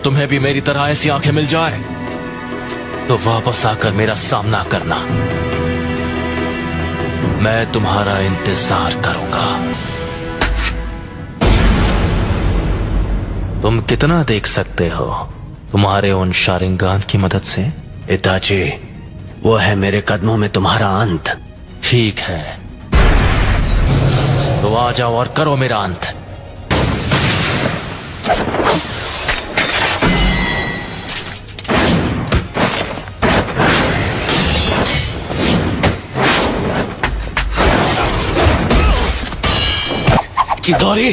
तुम्हें भी मेरी तरह ऐसी आंखें मिल जाए तो वापस आकर मेरा सामना करना। मैं तुम्हारा इंतजार करूंगा। तुम कितना देख सकते हो तुम्हारे उन शारिंगान की मदद से? इताची, वो है मेरे कदमों में तुम्हारा अंत। ठीक है, तो आ जाओ और करो मेरा अंत। चिदोरी,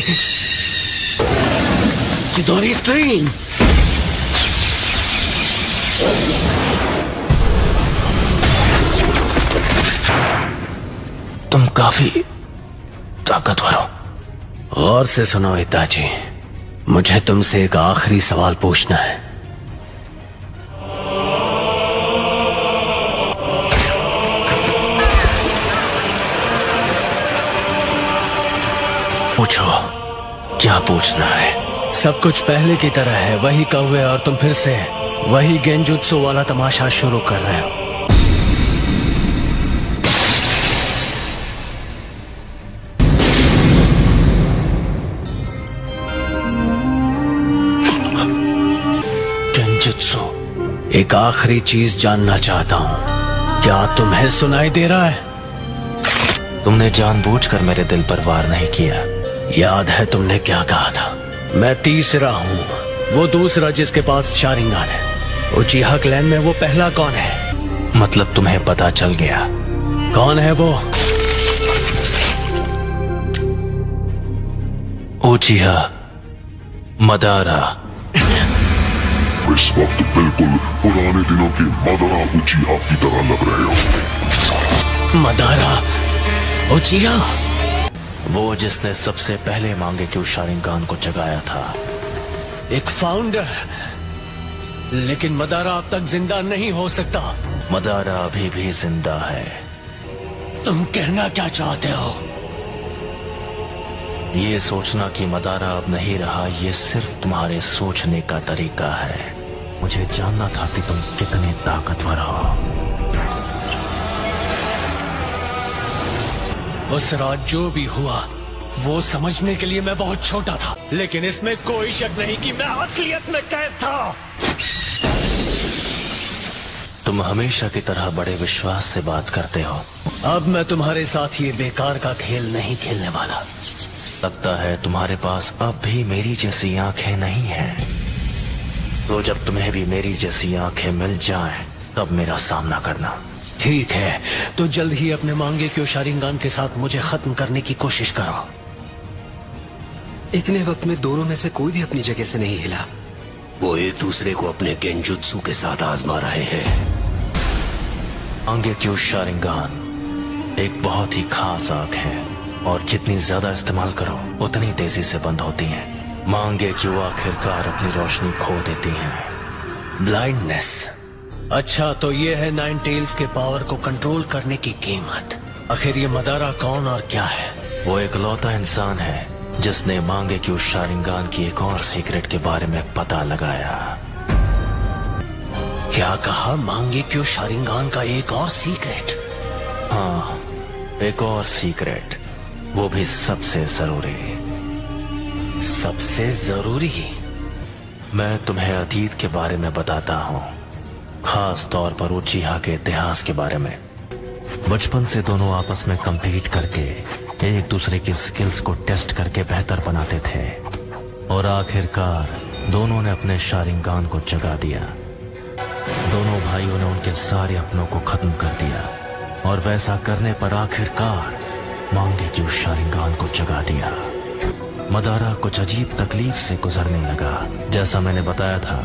चिदोरी स्ट्रीम। तुम काफी ताकतवर हो। गौर से सुनो इताची, मुझे तुमसे एक आखिरी सवाल पूछना है। पूछो, क्या पूछना है? सब कुछ पहले की तरह है, वही कौवे और तुम फिर से वही गेंजुत्सु वाला तमाशा शुरू कर रहे हो। गेंजुत्सु। एक आखिरी चीज जानना चाहता हूँ, क्या तुम्हें सुनाई दे रहा है? तुमने जानबूझकर मेरे दिल पर वार नहीं किया। याद है तुमने क्या कहा था? मैं तीसरा हूँ, वो दूसरा जिसके पास शारिंगान है। उचिहा क्लैन में वो पहला कौन है? मतलब तुम्हें पता चल गया? कौन है वो? उचिहा मदारा। इस वक्त बिल्कुल पुराने दिनों के मदारा उचिहा की तरह लग रहे हो। मदारा उचिहा? वो जिसने सबसे पहले मांगे कि शारिंगान को जगाया था। एक फाउंडर, लेकिन मदारा अब तक जिंदा नहीं हो सकता। मदारा अभी भी जिंदा है। तुम कहना क्या चाहते हो? ये सोचना कि मदारा अब नहीं रहा, ये सिर्फ तुम्हारे सोचने का तरीका है। मुझे जानना था कि तुम कितने ताकतवर हो। उस रात जो भी हुआ वो समझने के लिए मैं बहुत छोटा था, लेकिन इसमें कोई शक नहीं कि मैं असलियत में कैद था। तुम हमेशा की तरह बड़े विश्वास से बात करते हो। अब मैं तुम्हारे साथ ये बेकार का खेल नहीं खेलने वाला। लगता है तुम्हारे पास अब भी मेरी जैसी आंखें नहीं हैं। तो जब तुम्हें भी मेरी जैसी आंखें मिल जाएं, तब मेरा सामना करना। ठीक है, तो जल्द ही अपने मांगे क्यों शारिंगान के साथ मुझे खत्म करने की कोशिश करो। इतने वक्त में दोनों में से कोई भी अपनी जगह से नहीं हिला। वो एक दूसरे को अपने गेंजुत्सु के साथ आजमा रहे हैं। मांगे क्यों शारिंगान एक बहुत ही खास आंख है और जितनी ज्यादा इस्तेमाल करो उतनी तेजी से बंद होती है। मांगे क्यों आखिरकार अपनी रोशनी खो देती हैं। ब्लाइंडनेस। अच्छा, तो ये है नाइन टेल्स के पावर को कंट्रोल करने की कीमत। आखिर ये मदारा कौन और क्या है? वो एक लौता इंसान है जिसने मांगे क्यों शारिंगान की एक और सीक्रेट के बारे में पता लगाया। क्या कहा? मांगे क्यों शारिंगान का एक और सीक्रेट? हाँ, एक और सीक्रेट, वो भी सबसे जरूरी। सबसे जरूरी? मैं तुम्हें अतीत के बारे में बताता हूँ, खास तौर पर उचिहा के इतिहास के बारे में। बचपन से दोनों आपस में compete करके एक दूसरे की स्किल्स को टेस्ट करके बेहतर बनाते थे और आखिरकार दोनों ने अपने शारिंगान को जगा दिया। दोनों भाइयों ने उनके सारे अपनों को खत्म कर दिया और वैसा करने पर आखिरकार मांगे क्यों शारिंगान को जगा दिया। मदारा कुछ अजीब तकलीफ से गुजरने लगा। जैसा मैंने बताया था,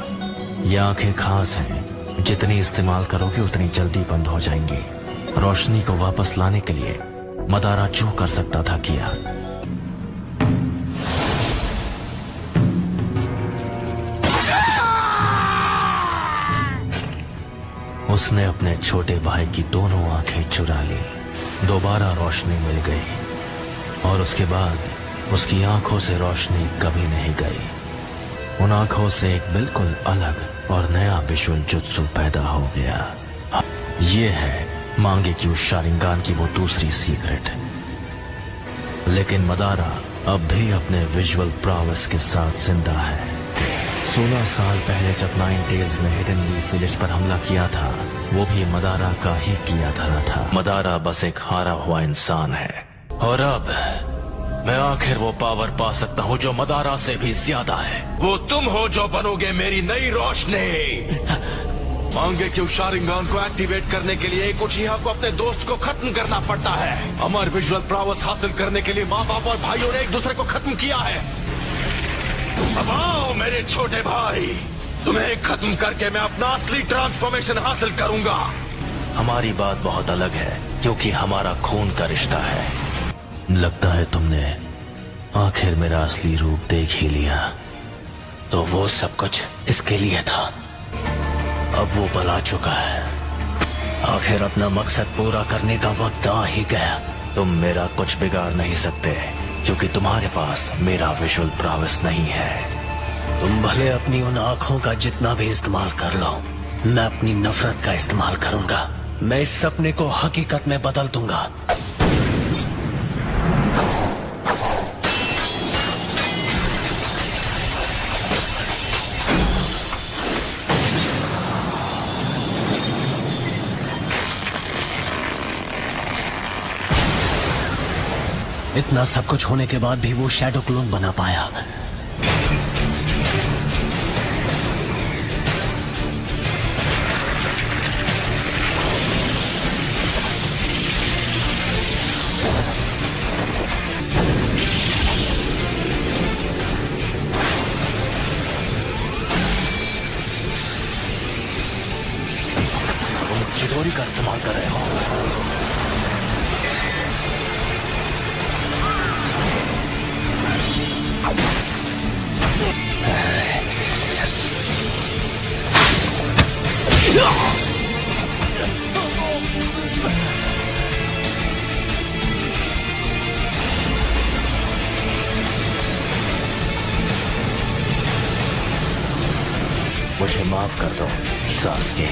ये आंखें खास हैं, जितनी इस्तेमाल करोगे उतनी जल्दी बंद हो जाएंगी। रोशनी को वापस लाने के लिए मदारा जो कर सकता था किया। उसने अपने छोटे भाई की दोनों आंखें चुरा ली। दोबारा रोशनी मिल गई और उसके बाद उसकी आंखों से रोशनी कभी नहीं गई। उन आंखों से एक बिल्कुल अलग और नया विजुअल जुत्सु पैदा हो गया। ये है मांगेक्यू शारिंगान की वो दूसरी सीक्रेट। लेकिन मदारा अब भी अपने विजुअल प्रॉवस के साथ जिंदा है। 16 साल पहले जब नाइन टेल्स ने हिडन लीफ विलेज पर हमला किया था, वो भी मदारा का ही किया धरा था। मदारा बस एक हारा हुआ इंसान है, और अब मैं आखिर वो पावर पा सकता हूँ जो मदारा से भी ज्यादा है। वो तुम हो जो बनोगे मेरी नई रोशनी। मांगेक्यू शारिंगान को एक्टिवेट करने के लिए एक उचिहा को अपने दोस्त को खत्म करना पड़ता है। अमर विजुअल प्रॉवस हासिल करने के लिए माँ बाप और भाइयों ने एक दूसरे को खत्म किया है। अब आओ मेरे छोटे भाई, तुम्हें खत्म करके मैं अपना असली ट्रांसफॉर्मेशन हासिल करूंगा। हमारी बात बहुत अलग है, क्योंकि हमारा खून का रिश्ता है। लगता है तुमने आखिर मेरा असली रूप देख ही लिया। तो वो सब कुछ इसके लिए था। अब वो पल आ चुका है। आखिर अपना मकसद पूरा करने का वक्त आ ही गया। तुम मेरा कुछ बिगाड़ नहीं सकते, क्योंकि तुम्हारे पास मेरा विजुअल प्रॉवस नहीं है। तुम भले अपनी उन आंखों का जितना भी इस्तेमाल कर लो, मैं अपनी नफरत का इस्तेमाल करूंगा। मैं इस सपने को हकीकत में बदल दूंगा। इतना सब कुछ होने के बाद भी वो शैडो क्लोन बना पाया। तुम चिदोरी का इस्तेमाल कर रहे हो। मुझे माफ कर दो सास्के।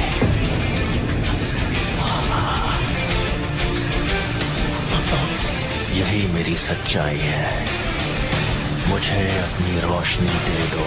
यही मेरी सच्चाई है। मुझे अपनी रोशनी दे दो।